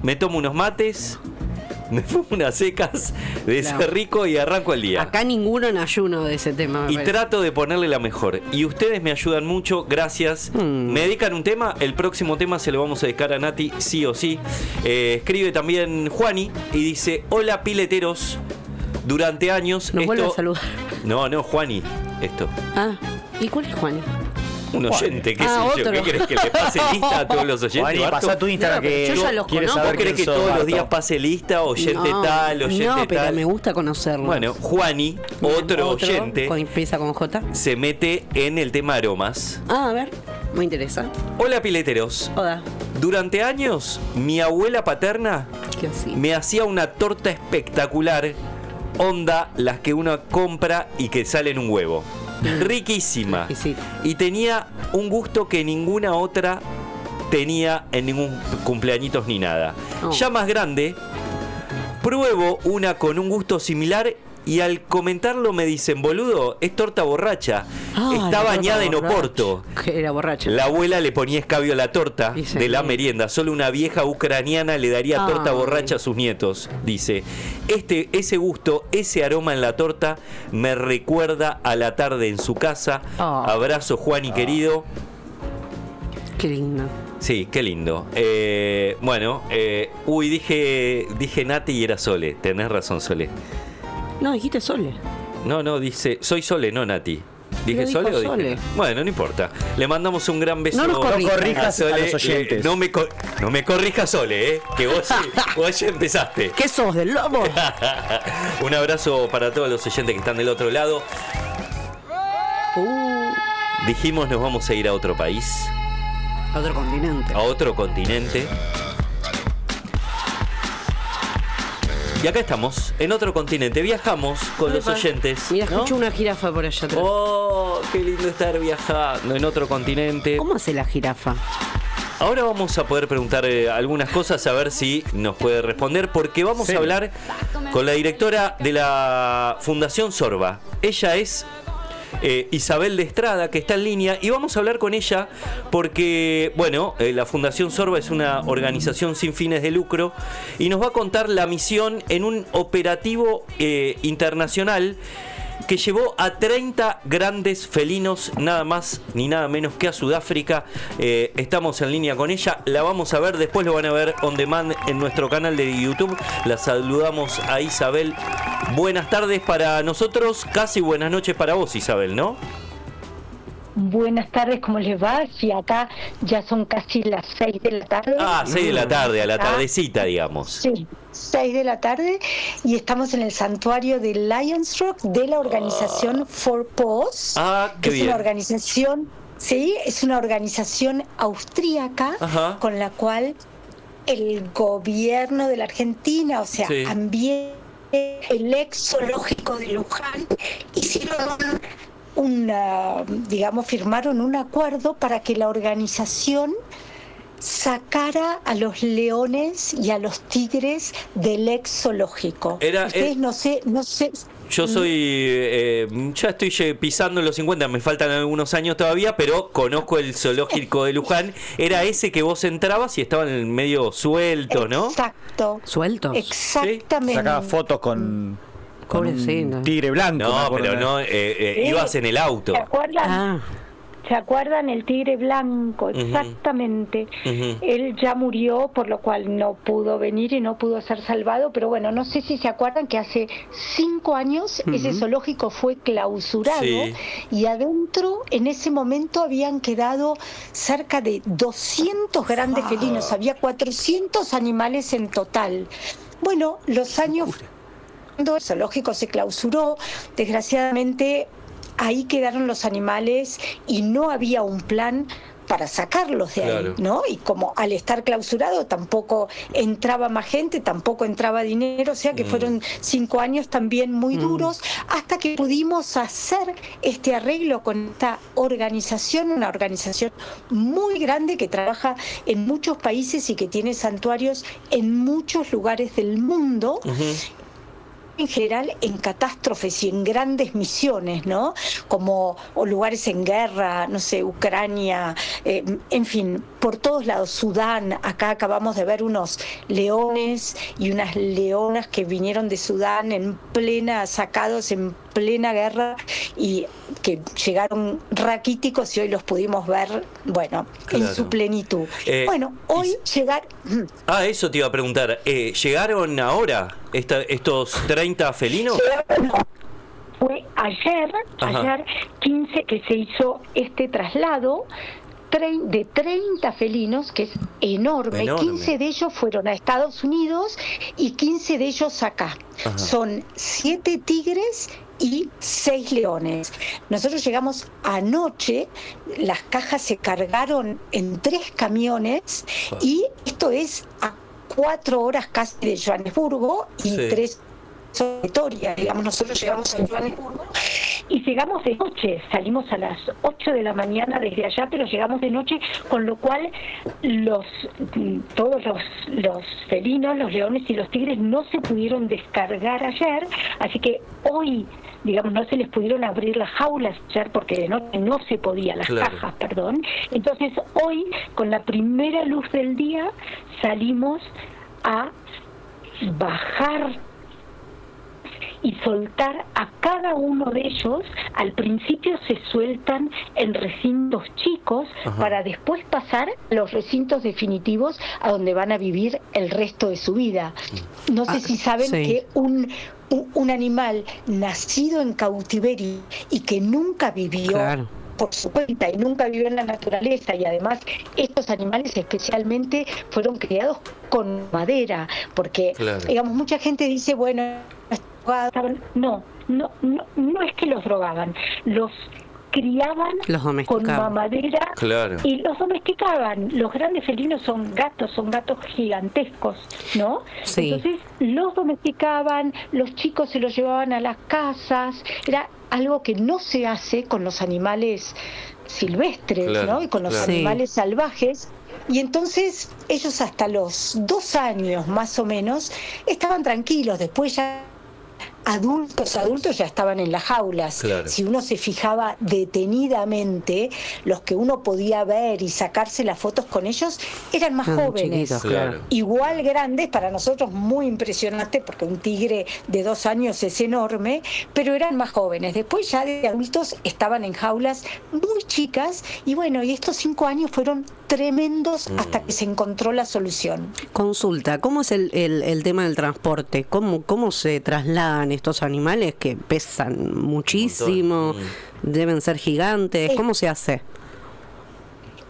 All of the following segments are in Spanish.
me tomo unos mates, me fumo unas secas de ese rico y arranco el día. Acá ninguno en ayuno de ese tema. Y trato de ponerle la mejor. Y ustedes me ayudan mucho, gracias. Me dedican un tema, el próximo tema se lo vamos a dedicar a Nati, sí o sí. Escribe también Juani y dice: hola pileteros, durante años... Nos vuelve a saludar. No, Juani, esto. Ah, ¿y cuál es Juani? Un oyente, ¿qué sé yo? ¿Qué querés que le pase lista a todos los oyentes? Juani, pasá tu Instagram, que yo ya los quieres conozco. saber ¿Vos querés que todos los días pase lista? Oyente tal, oyente tal. No, pero me gusta conocerlo. Bueno, Juani, otro oyente, empieza con J, se mete en el tema aromas. Ah, a ver, me interesa. Hola pileteros. Hola. Durante años, mi abuela paterna ¿Qué así? me hacía una torta espectacular, onda las que uno compra y que sale en un huevo. Riquísima. Y tenía un gusto que ninguna otra tenía en ningún cumpleañitos ni nada. Ya más grande, pruebo una con un gusto similar y al comentarlo me dicen: boludo, es torta borracha. Está bañada en Oporto. Que era borracha. La abuela le ponía escabio a la torta de la merienda. Solo una vieja ucraniana le daría torta borracha a sus nietos, dice. Ese gusto, ese aroma en la torta me recuerda a la tarde en su casa. Abrazo, Juani querido. Qué lindo. Sí, qué lindo. Bueno, dije Nati y era Sole. Tenés razón, Sole. No, dijiste Sole. No, dice, soy Sole, no Nati. ¿Dije Sole o dije? Bueno, no importa. Le mandamos un gran beso. No nos corrijas Sole, a los oyentes. No me corrijas, Sole, que vos ya empezaste. ¿Qué sos, del lobo? Un abrazo para todos los oyentes que están del otro lado. Dijimos nos vamos a ir a otro país. A otro continente. A otro continente. Y acá estamos, en otro continente. Viajamos con los oyentes. Mira, escucho una jirafa por allá atrás. Oh, qué lindo estar viajando en otro continente. ¿Cómo hace la jirafa? Ahora vamos a poder preguntar algunas cosas, a ver si nos puede responder, porque vamos a hablar con la directora de la Fundación Sorba. Ella es Isabel de Estrada, que está en línea, y vamos a hablar con ella porque, bueno, la Fundación Sorba es una organización sin fines de lucro y nos va a contar la misión en un operativo internacional que llevó a 30 grandes felinos, nada más ni nada menos que a Sudáfrica. Estamos en línea con ella, la vamos a ver, después lo van a ver on demand en nuestro canal de YouTube. La saludamos a Isabel. Buenas tardes para nosotros, casi buenas noches para vos, Isabel, ¿no? Buenas tardes, ¿cómo les va? Sí, acá ya son casi las 6 de la tarde. 6 de la tarde, a la tardecita, digamos. Sí, 6 de la tarde y estamos en el santuario de Lions Rock de la organización For Paws. Qué bien. Es una organización, sí, es una organización austríaca con la cual el gobierno de la Argentina, o sea, Ambiente, el ex zoológico de Luján, hicieron firmaron un acuerdo para que la organización sacara a los leones y a los tigres del ex zoológico. Ustedes no sé. Yo soy, ya estoy pisando los 50, me faltan algunos años todavía, pero conozco el zoológico de Luján. Era ese que vos entrabas y estaban medio sueltos, ¿no? Exacto. ¿Sueltos? Exactamente. ¿Sí? Sacaba fotos con un tigre blanco. No, pero no, ibas en el auto. ¿Se acuerdan? ¿Se acuerdan? El tigre blanco, exactamente. Él ya murió, por lo cual no pudo venir y no pudo ser salvado, pero bueno, no sé si se acuerdan que hace 5 años ese zoológico fue clausurado y adentro en ese momento habían quedado cerca de 200 grandes felinos, había 400 animales en total. Bueno, los años cuando el zoológico se clausuró, desgraciadamente ahí quedaron los animales y no había un plan para sacarlos de ahí, ¿no? Y como al estar clausurado tampoco entraba más gente, tampoco entraba dinero, o sea que fueron 5 años también muy duros, hasta que pudimos hacer este arreglo con esta organización, una organización muy grande que trabaja en muchos países y que tiene santuarios en muchos lugares del mundo. en general en catástrofes y en grandes misiones, ¿no? Como o lugares en guerra, no sé, Ucrania, en fin, por todos lados, Sudán. Acá acabamos de ver unos leones y unas leonas que vinieron de Sudán sacados en plena guerra y que llegaron raquíticos y hoy los pudimos ver, bueno, claro, en su plenitud. Bueno, hoy eso te iba a preguntar. ¿Llegaron ahora estos 30 felinos? Fue ayer 15 que se hizo este traslado de 30 felinos, que es enorme. 15 de ellos fueron a Estados Unidos y 15 de ellos acá. Ajá. Son 7 tigres y 6 leones. Nosotros llegamos anoche, las cajas se cargaron en 3 camiones y esto es a 4 horas casi de Johannesburgo y 3 de Pretoria. Digamos, nosotros llegamos a Johannesburgo y llegamos de noche, salimos a las 8 de la mañana desde allá, pero llegamos de noche, con lo cual todos los felinos, los leones y los tigres no se pudieron descargar ayer, así que hoy, digamos, no se les pudieron abrir las jaulas ayer porque de noche no se podía, las cajas, perdón. Entonces hoy, con la primera luz del día, salimos a bajar y soltar a cada uno de ellos. Al principio se sueltan en recintos chicos, ajá, para después pasar a los recintos definitivos a donde van a vivir el resto de su vida. No sé si saben que un animal nacido en cautiverio y que nunca vivió, claro, por su cuenta y nunca vivió en la naturaleza, y además estos animales especialmente fueron criados con madera, porque, claro, digamos, mucha gente dice, bueno, no es que los drogaban, los criaban con mamadera, claro, y los domesticaban. Los grandes felinos son gatos gigantescos, ¿no? Sí. Entonces los domesticaban, los chicos se los llevaban a las casas, era algo que no se hace con los animales silvestres, claro, ¿no? Y con los animales salvajes. Y entonces ellos hasta los 2 años más o menos estaban tranquilos, después ya adultos ya estaban en las jaulas. Claro. Si uno se fijaba detenidamente, los que uno podía ver y sacarse las fotos con ellos eran más jóvenes, chiquitos, claro, igual grandes, para nosotros muy impresionante porque un tigre de 2 años es enorme, pero eran más jóvenes. Después ya de adultos estaban en jaulas muy chicas y bueno, y estos 5 años fueron tremendos hasta que se encontró la solución. Consulta, ¿cómo es el tema del transporte? ¿Cómo se trasladan estos animales que pesan muchísimo? Deben ser gigantes. ¿Cómo se hace?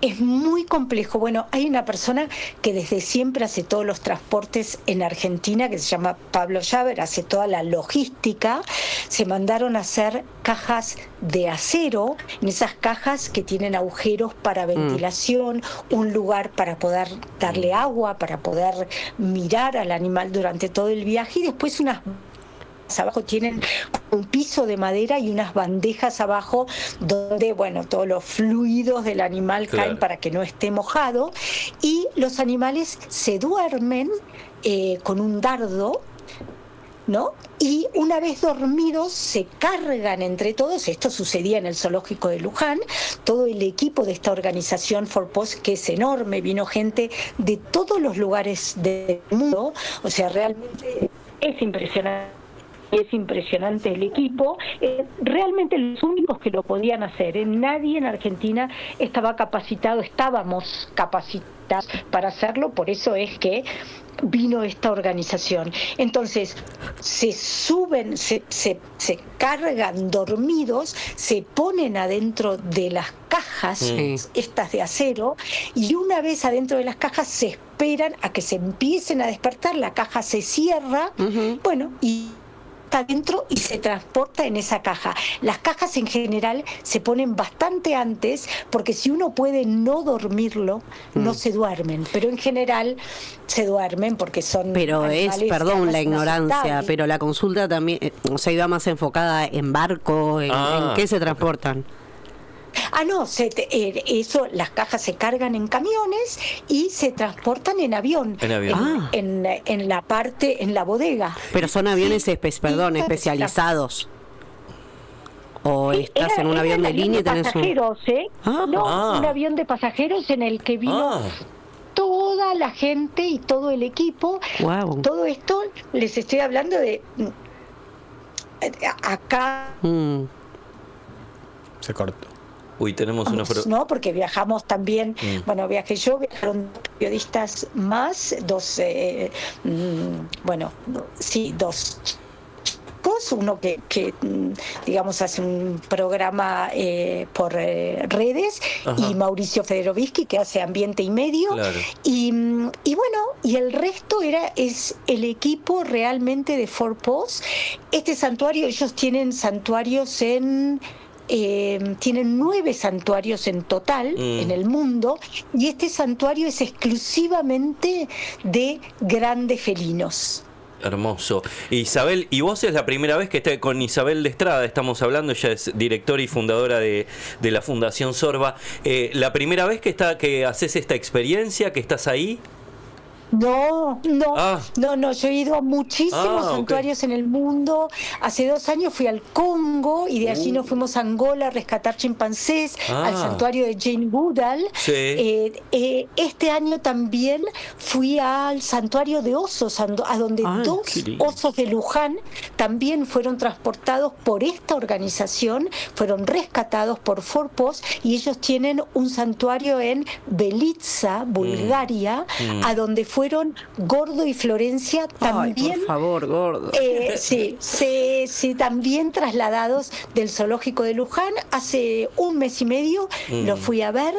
Es muy complejo. Bueno, hay una persona que desde siempre hace todos los transportes en Argentina, que se llama Pablo Llaver, hace toda la logística. Se mandaron a hacer cajas de acero, en esas cajas que tienen agujeros para ventilación, un lugar para poder darle agua, para poder mirar al animal durante todo el viaje, y después unas abajo tienen un piso de madera y unas bandejas abajo donde, bueno, todos los fluidos del animal caen para que no esté mojado, y los animales se duermen con un dardo, ¿no? Y una vez dormidos se cargan entre todos. Esto sucedía en el zoológico de Luján. Todo el equipo de esta organización Forpost, que es enorme, vino gente de todos los lugares del mundo, o sea, realmente es impresionante. Es impresionante el equipo, realmente los únicos que lo podían hacer, nadie en Argentina estábamos capacitados para hacerlo, por eso es que vino esta organización. Entonces se suben, se cargan dormidos, se ponen adentro de las cajas, estas de acero, y una vez adentro de las cajas se esperan a que se empiecen a despertar, la caja se cierra, bueno, y adentro y se transporta en esa caja. Las cajas en general se ponen bastante antes porque si uno puede no dormirlo, no se duermen, pero en general se duermen porque son... Pero es, perdón la ignorancia, pero la consulta también, o sea, iba más enfocada en barco, en qué se transportan. No, eso, las cajas se cargan en camiones y se transportan en avión. En avión. En la parte, en la bodega. Pero son aviones especializados. ¿O estás en un avión de línea y tenés pasajeros, un avión de pasajeros en el que vino toda la gente y todo el equipo. Wow. Todo esto les estoy hablando de acá. Se cortó. Uy, tenemos una... No, porque viajamos también, bueno, viajé yo, viajaron periodistas más, dos chicos, uno que digamos hace un programa por redes, y Mauricio Federovisky, que hace ambiente y medio, claro. y bueno, y el resto es el equipo realmente de Forpost. Este santuario, ellos tienen santuarios tienen 9 santuarios en total en el mundo, y este santuario es exclusivamente de grandes felinos. Hermoso. Isabel, y vos es la primera vez que está con Isabel de Estrada, estamos hablando, ella es directora y fundadora de la Fundación Sorba. ¿La primera vez que haces esta experiencia, que estás ahí? No, yo he ido a muchísimos santuarios en el mundo. Hace 2 años fui al Congo y de allí nos fuimos a Angola a rescatar chimpancés, al santuario de Jane Goodall. Sí. Este año también fui al santuario de osos, a donde 2 osos de Luján también fueron transportados por esta organización, fueron rescatados por Forpost, y ellos tienen un santuario en Belitsa, Bulgaria, a donde fueron Gordo y Florencia también. Ay, por favor, Gordo. Sí, también trasladados del zoológico de Luján. Hace 1 mes y medio los fui a ver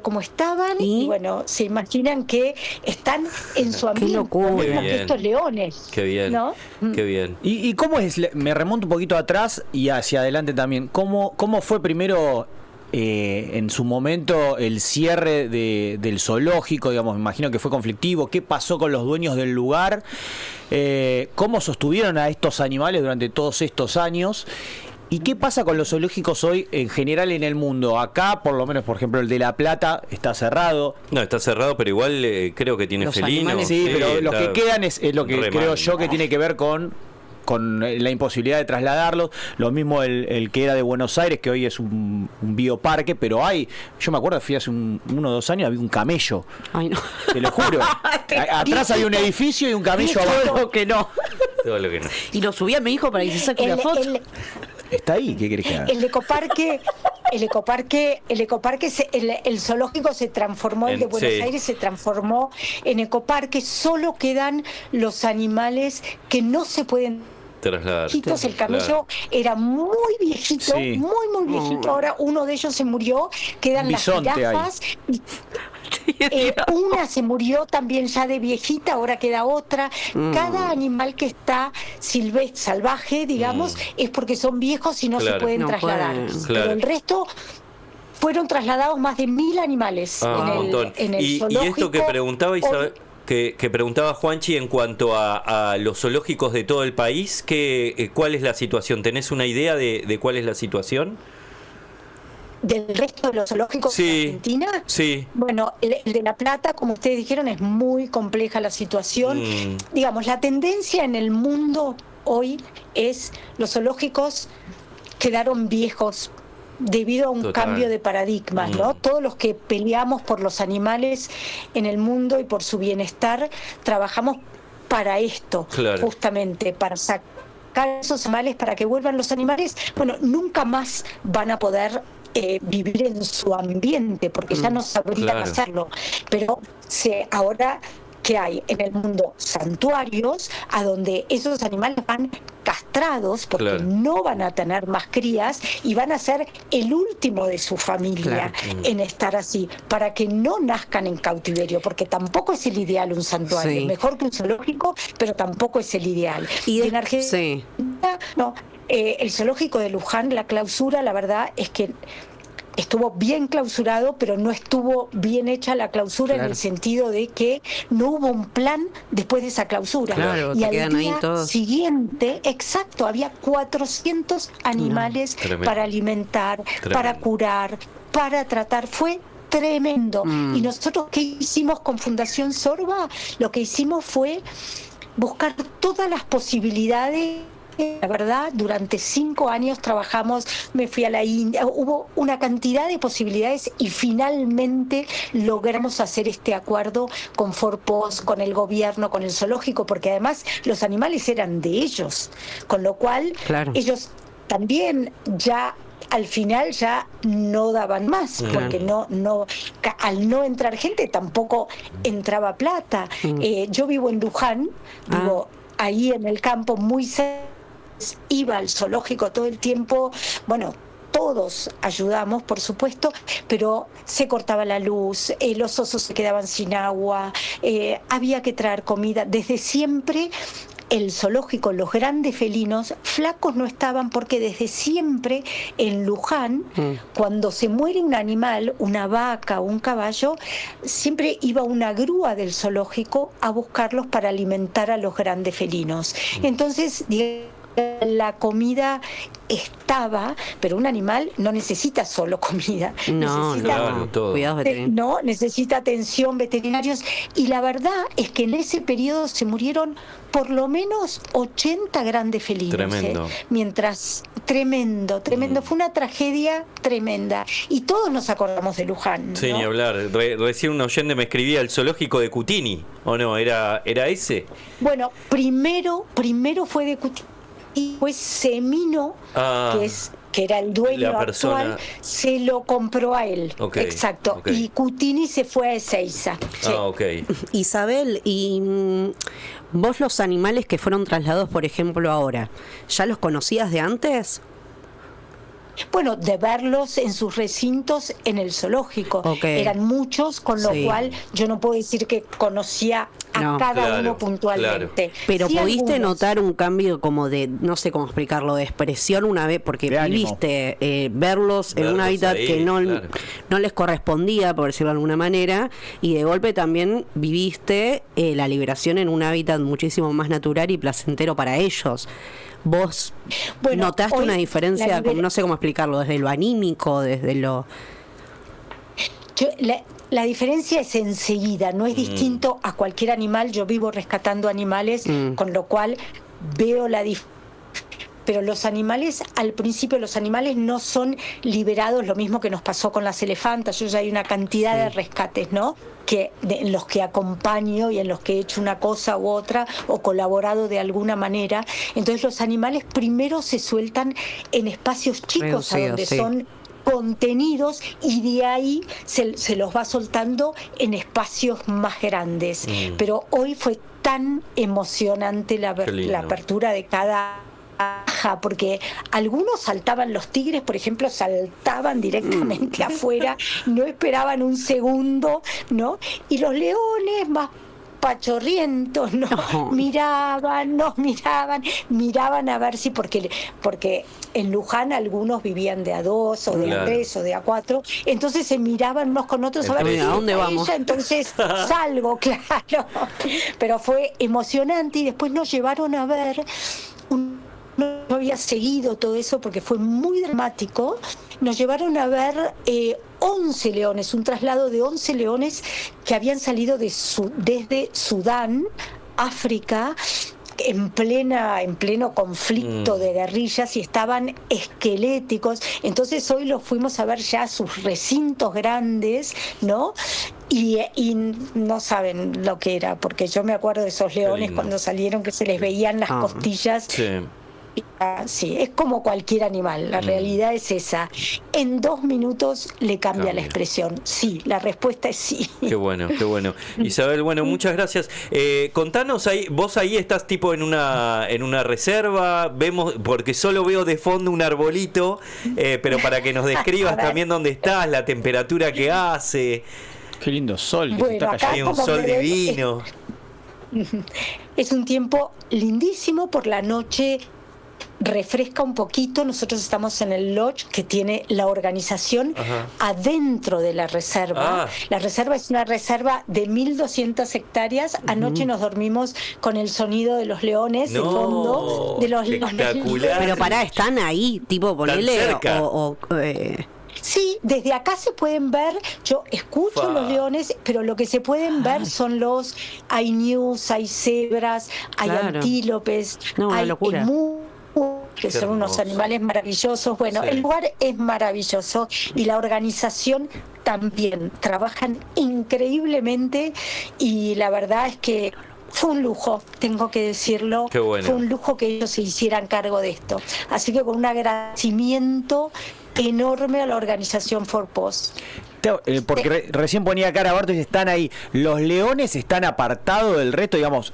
cómo estaban, y bueno, se imaginan que están en su ambiente, como estos leones. Qué bien, ¿no? Qué bien. ¿Y cómo es? Me remonto un poquito atrás y hacia adelante también. ¿Cómo fue primero en su momento el cierre del zoológico? Digamos, me imagino que fue conflictivo. ¿Qué pasó con los dueños del lugar? ¿Cómo sostuvieron a estos animales durante todos estos años? ¿Y qué pasa con los zoológicos hoy en general en el mundo? Acá, por lo menos, por ejemplo, el de La Plata está cerrado. No, está cerrado, pero igual creo que tiene felinos. Sí, pero los que quedan es lo que creo yo que tiene que ver con la imposibilidad de trasladarlos. Lo mismo el que era de Buenos Aires, que hoy es un bioparque, pero yo me acuerdo, fui hace 1 o 2 años, había un camello. Ay, no. Te lo juro. Atrás había un edificio y un camello abajo. Todo lo que no. Todo lo que no. Y lo subí a mi hijo para que se saque una foto. Está ahí, ¿qué querés que haga? El zoológico se transformó, el de Buenos Aires se transformó en ecoparque. Solo quedan los animales que no se pueden trasladar. El camello era muy viejito, muy viejito. Ahora uno de ellos se murió, quedan las jirafas. Una se murió también ya de viejita, ahora queda otra. Cada animal que está salvaje, digamos, es porque son viejos y no se pueden trasladar. Pero el resto fueron trasladados más de 1000 animales en el zoológico. Y esto que preguntaba Isabel, que preguntaba Juanchi en cuanto a los zoológicos de todo el país, ¿cuál es la situación? ¿Tenés una idea de cuál es la situación? ¿Del resto de los zoológicos de Argentina? Sí. Bueno, el de La Plata, como ustedes dijeron, es muy compleja la situación. Digamos, la tendencia en el mundo hoy es los zoológicos quedaron viejos debido a un cambio de paradigmas, ¿no? Todos los que peleamos por los animales en el mundo y por su bienestar, trabajamos para esto, justamente, para sacar esos animales, para que vuelvan los animales. Bueno, nunca más van a poder vivir en su ambiente, porque ya no sabrían hacerlo. Pero ahora que hay en el mundo santuarios a donde esos animales van castrados porque no van a tener más crías y van a ser el último de su familia en estar así, para que no nazcan en cautiverio, porque tampoco es el ideal un santuario, mejor que un zoológico, pero tampoco es el ideal. Y en Argentina, el zoológico de Luján, la clausura, la verdad es que estuvo bien clausurado, pero no estuvo bien hecha la clausura, Claro. en el sentido de que no hubo un plan después de esa clausura. Claro, y te al quedan ahí día todos. siguiente, exacto, había 400 animales Tremendo. para alimentar, Tremendo. para curar, para tratar. Fue tremendo. Y nosotros, ¿qué hicimos con Fundación Sorba? Lo que hicimos fue buscar todas las posibilidades. La verdad, durante 5 años trabajamos, me fui a la India, hubo una cantidad de posibilidades y finalmente logramos hacer este acuerdo con Forpost, con el gobierno, con el zoológico, porque además los animales eran de ellos, con lo cual Claro. ellos también ya al final ya no daban más, porque al no entrar gente tampoco entraba plata. Yo vivo en Luján, vivo ahí en el campo, muy cerca, iba al zoológico todo el tiempo, bueno, todos ayudamos, por supuesto, pero se cortaba la luz, los osos se quedaban sin agua, había que traer comida. Desde siempre el zoológico, los grandes felinos, flacos no estaban, porque desde siempre en Luján, cuando se muere un animal, una vaca o un caballo, siempre iba una grúa del zoológico a buscarlos para alimentar a los grandes felinos. Entonces, la comida estaba, pero un animal no necesita solo comida, No, necesita Claro, todo. cuidados veterinarios. no, necesita atención veterinarios, y la verdad es que en ese periodo se murieron por lo menos 80 grandes felinos. Tremendo. Mientras, tremendo, fue una tragedia tremenda, y todos nos acordamos de Luján, Sí, ¿no? ni hablar. Recién un oyente me escribía el zoológico de Cutini, ¿o no? ¿Era ese? Bueno, primero fue de Cuti, y después Semino, que era el dueño La persona. actual, se lo compró a él. Ok, Exacto. ok. Y Cutini se fue a Ezeiza. Sí. Ok. Isabel, y vos los animales que fueron trasladados, por ejemplo, ahora, ¿ya los conocías de antes? Bueno, de verlos en sus recintos en el zoológico. Ok. Eran muchos, con lo Sí. cual yo no puedo decir que conocía a No. cada Claro, uno puntualmente. Pero Sí, pudiste algunos. notar un cambio como de, no sé cómo explicarlo, de expresión una vez, porque De ánimo. viviste verlos en un Verlos hábitat ahí, que claro. no les correspondía, por decirlo de alguna manera, y de golpe también viviste la liberación en un hábitat muchísimo más natural y placentero para ellos. ¿Vos Bueno, notaste hoy una la diferencia, no sé cómo explicarlo, desde lo anímico, desde lo... La diferencia es enseguida, no es distinto a cualquier animal. Yo vivo rescatando animales, con lo cual veo la diferencia. Pero los animales, al principio, los animales no son liberados, lo mismo que nos pasó con las elefantas. Yo ya hay una cantidad de rescates, ¿no? En los que acompaño y en los que he hecho una cosa u otra o colaborado de alguna manera. Entonces los animales primero se sueltan en espacios chicos, a Reducidos, donde sí. son contenidos, y de ahí se los va soltando en espacios más grandes. Pero hoy fue tan emocionante Qué lindo. la apertura de cada caja, porque algunos saltaban, los tigres, por ejemplo, saltaban directamente afuera, no esperaban un segundo, ¿no? Y los leones más pachorrientos, ¿no? No. Nos miraban a ver si, porque en Luján algunos vivían de a 2 o de Claro. a 3 o de a 4, entonces se miraban unos con otros a ver Entre si ¿a dónde está vamos? ella, entonces salgo, claro. Pero fue emocionante, y después nos llevaron a ver no había seguido todo eso porque fue muy dramático. Nos llevaron a ver 11 leones, un traslado de 11 leones que habían salido desde Sudán, África, en pleno conflicto de guerrillas, y estaban esqueléticos. Entonces hoy los fuimos a ver ya a sus recintos grandes, ¿no? Y no saben lo que era, porque yo me acuerdo de esos leones lindo. cuando salieron, que se les veían las costillas. Sí. Sí, es como cualquier animal, la realidad es esa. En 2 minutos le cambia la expresión. Sí, la respuesta es sí. Qué bueno, qué bueno. Isabel, bueno, muchas gracias. Contanos, vos ahí estás tipo en una reserva, vemos, porque solo veo de fondo un arbolito, pero para que nos describas también dónde estás, la temperatura que hace. Qué lindo sol que Bueno, se está acá Hay cayendo. un como sol que ves, divino. Es un tiempo lindísimo. Por la noche refresca un poquito. Nosotros estamos en el lodge que tiene la organización adentro de la reserva. La reserva es una reserva de 1.200 hectáreas. Anoche nos dormimos con el sonido de los leones de fondo, de los leones. Pero pará, están ahí, tipo, ponele Sí, desde acá se pueden ver, yo escucho los leones, pero lo que se pueden ver son hay ñus, hay cebras, hay antílopes, hay emus, que son unos animales maravillosos. Bueno, el lugar es maravilloso y la organización también. Trabajan increíblemente y la verdad es que fue un lujo, tengo que decirlo. Qué bueno. Fue un lujo que ellos se hicieran cargo de esto. Así que con un agradecimiento enorme a la organización Forpós. Porque recién ponía cara a Barto y están ahí. ¿Los leones están apartados del resto, digamos,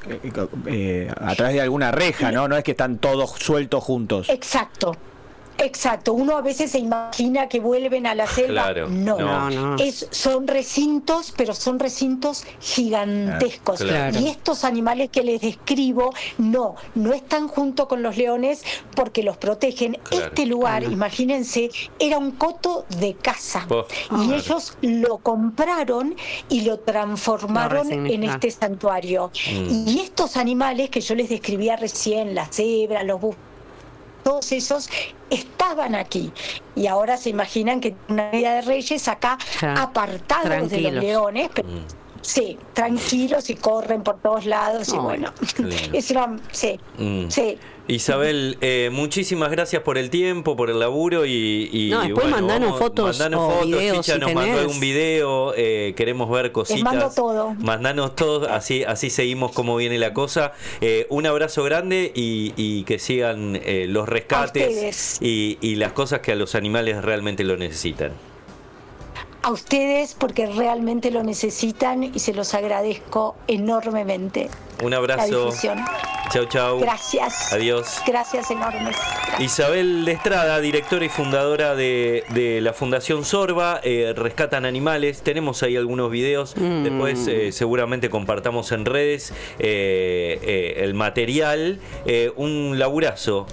a través de alguna reja, ¿no? No es que están todos sueltos juntos. Exacto, uno a veces se imagina que vuelven a la selva. No. Son recintos, pero son recintos gigantescos. Y estos animales que les describo, no están junto con los leones porque los protegen. Este lugar, imagínense, era un coto de caza. Y ellos lo compraron y lo transformaron en este santuario. Y estos animales que yo les describía recién, las cebras, los búfalos, todos esos estaban aquí y ahora se imaginan que una vida de reyes acá apartados de los leones, pero sí, tranquilos y corren por todos lados y bueno, es una, Isabel, muchísimas gracias por el tiempo, por el laburo y después mandanos fotos o videos Ficha nos mandó algún video, queremos ver cositas. Les mando todo. Mandanos todo, así seguimos cómo viene la cosa. Un abrazo grande y que sigan los rescates y las cosas que a los animales realmente lo necesitan. A ustedes porque realmente lo necesitan y se los agradezco enormemente. Un abrazo. Chau. Gracias. Adiós. Gracias enormes. Gracias. Isabel de Estrada, directora y fundadora de la Fundación Sorba, Rescatan Animales. Tenemos ahí algunos videos. Después seguramente compartamos en redes el material. Un laburazo.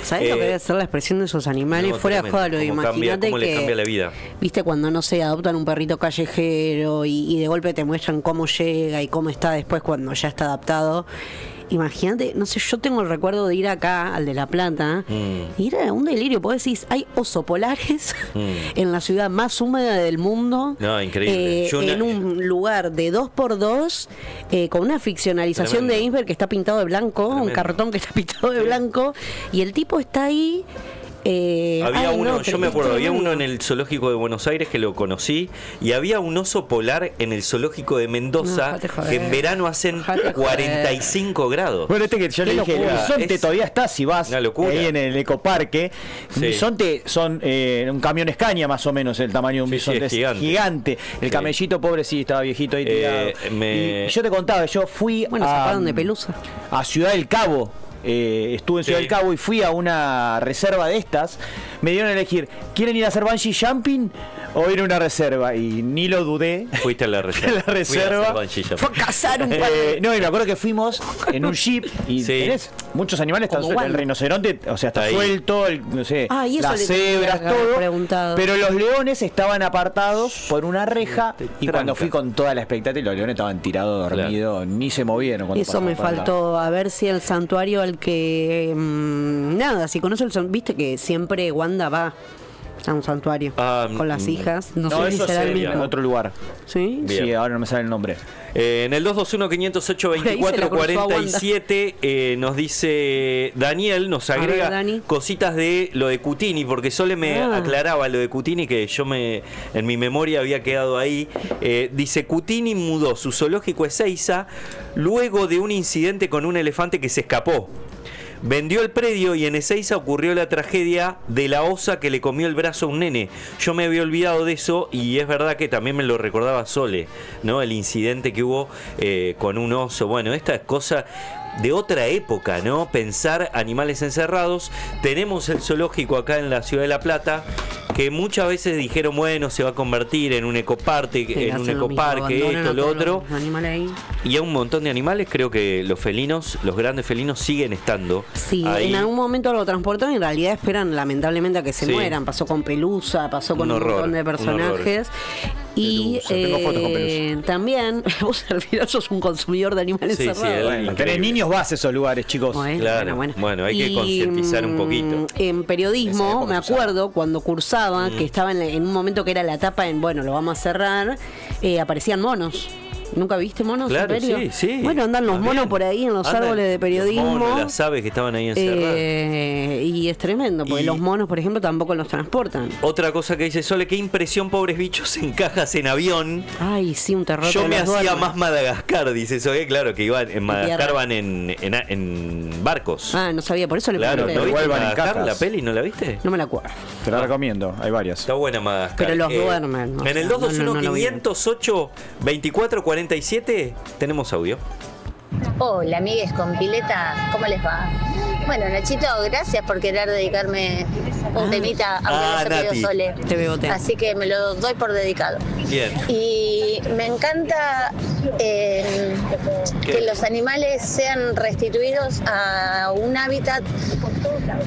¿Sabes lo que debe ser la expresión de esos animales? Fuera de joda, imagínate cómo le cambia la vida. Viste cuando, no sé, adoptan un perrito callejero y de golpe te muestran cómo llega y cómo está después cuando ya está adaptado. Imagínate, no sé, yo tengo el recuerdo de ir acá al de La Plata y era un delirio, porque decís, hay oso polares en la ciudad más húmeda del mundo. No, increíble. En un lugar de 2x2 con una ficcionalización de Inver que está pintado de blanco, un cartón que está pintado de blanco y el tipo está ahí. Había uno, yo me acuerdo, había uno en el zoológico de Buenos Aires que lo conocí y había un oso polar en el zoológico de Mendoza que en verano hacen 45 grados. Bueno, que yo le dije, el bisonte todavía está, si vas ahí en el ecoparque. Un bisonte son un camión Escaña más o menos el tamaño de un bisonte, es gigante. El camellito pobre estaba viejito ahí tirado. Y yo te contaba, yo fui a Ciudad del Cabo. Estuve en Ciudad del Cabo y fui a una reserva de estas. Me dieron a elegir, ¿quieren ir a hacer bungee jumping o ir a una reserva? Y ni lo dudé. Fuiste a la reserva. Fue a cazar un no, y me acuerdo que fuimos en un jeep y tenés muchos animales, el rinoceronte, o sea, está suelto, no sé, las cebras, todo. Pero los leones estaban apartados por una reja y cuando fui con toda la expectativa, los leones estaban tirados, dormidos, ni se movieron. Eso me faltó, a ver si el santuario al que si conoce viste que siempre Wanda va a un santuario con las hijas, no sé si será el mismo. En otro lugar. ¿Sí? Sí, ahora no me sale el nombre. En el 221-508-2447 nos dice Daniel, nos agrega cositas de lo de Cutini, porque Sole me aclaraba lo de Cutini, que yo en mi memoria había quedado ahí. Dice, Cutini mudó su zoológico a Ezeiza luego de un incidente con un elefante que se escapó. Vendió el predio y en Ezeiza ocurrió la tragedia de la osa que le comió el brazo a un nene. Yo me había olvidado de eso y es verdad que también me lo recordaba Sole, ¿no? El incidente que hubo con un oso. Bueno, esta es cosa de otra época, ¿no? Pensar animales encerrados. Tenemos el zoológico acá en la ciudad de La Plata, que muchas veces dijeron, bueno, se va a convertir en un ecoparque, Sí, en un hacen lo mismo, ecoparque, abandonan esto, a lo todos otro. los animales ahí. Y a un montón de animales, creo que los felinos, los grandes felinos siguen estando Sí, ahí. en algún momento lo transportan y en realidad esperan lamentablemente a que se Sí. mueran. Pasó con Pelusa, pasó con un horror, montón de un horror. personajes. Y Pelusa, tengo fotos con Pelusa. también, vos al final sos un consumidor de animales Sí, sí, cerrados. Bueno, Increíble. tenés niños, vas a esos lugares, chicos. Claro, bueno, hay que concientizar un poquito. En Esa periodismo, época me se usaba. acuerdo cuando cursaba, que estaba en un momento que era la etapa en, bueno, lo vamos a cerrar, aparecían monos. ¿Nunca viste monos? Claro, en serio? sí, sí. Bueno, andan los Más monos bien. por ahí en los Andan árboles de los periodismo. monos, las aves que estaban ahí encerradas. Y es tremendo, porque Y- los monos, por ejemplo, tampoco los transportan. Otra cosa que dice Sole, qué impresión, pobres bichos en cajas en avión. Ay, sí, un terror. Yo que me los hacía duermen. más Madagascar, dice Sole, claro, que iban en Madagascar tierra. van en barcos. Ah, no sabía, por eso le Claro, pregunté. ¿no viste Igual van en Madagascar, cajas. la peli? ¿No la viste? No me la acuerdo. Te la recomiendo, hay varias. Está buena Madagascar. Pero los duermen, o En el sea, no lo vi. 221-508-2447 tenemos audio. Hola, amigues con pileta, ¿cómo les va? Bueno, Nachito, gracias por querer dedicarme un temita, aunque Ah, lo haya Nati. pedido Sole. Te bebotea. Así que me lo doy por dedicado. Bien. Y me encanta que los animales sean restituidos a un hábitat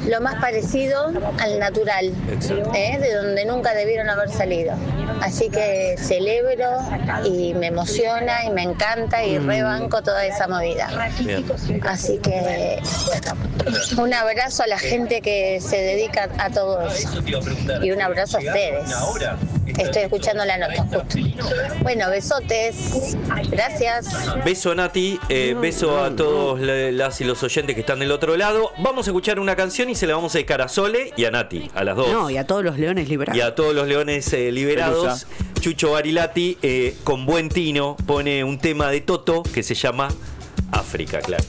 lo más parecido al natural, Exacto. de donde nunca debieron haber salido. Así que celebro y me emociona y me encanta y rebanco toda esa movida. Bien. Así que un abrazo a la gente que se dedica a todo eso. Y un abrazo a ustedes. Estoy escuchando la nota justo. Bueno, besotes. Gracias. Beso Nati, beso a todos las y los oyentes que están del otro lado. Vamos a escuchar una canción y se la vamos a dedicar a Sole y a Nati, a las dos. No, y a todos los leones liberados. Y a todos los leones liberados. Chucho Barilati, con buen tino, pone un tema de Toto que se llama África, claro.